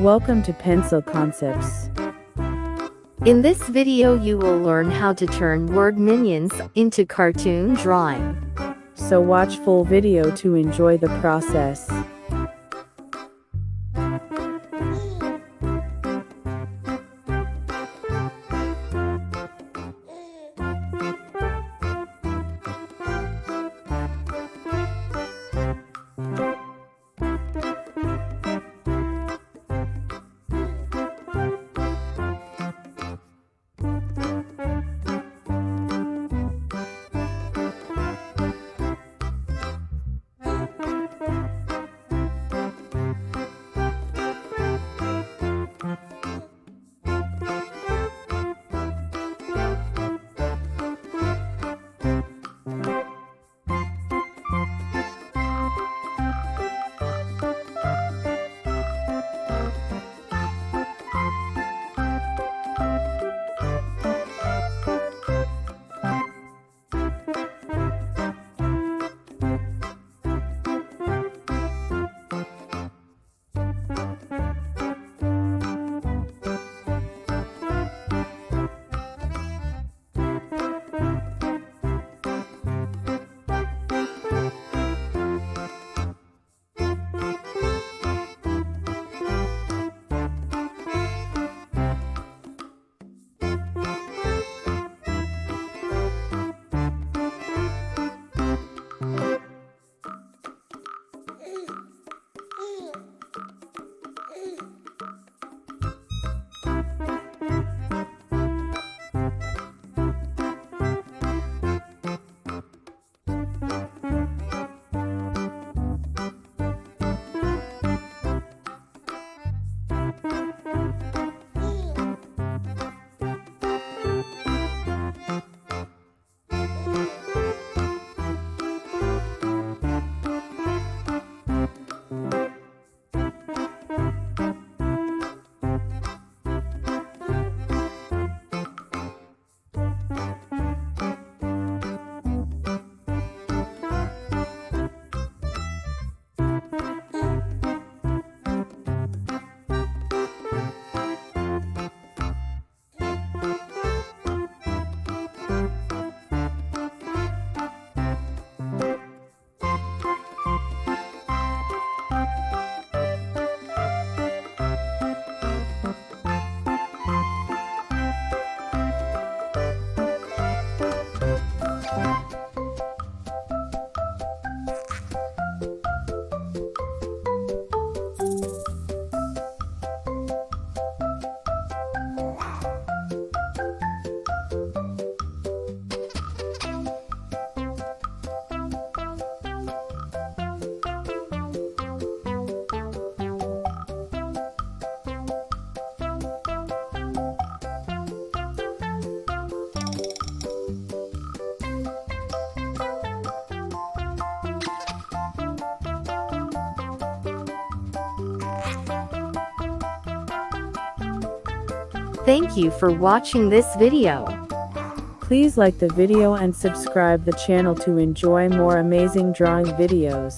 Welcome to Pencil Concepts. In this video you will learn how to turn word minions into cartoon drawing. So watch full video to enjoy the process. Thank you for watching this video. Please like the video and subscribe the channel to enjoy more amazing drawing videos.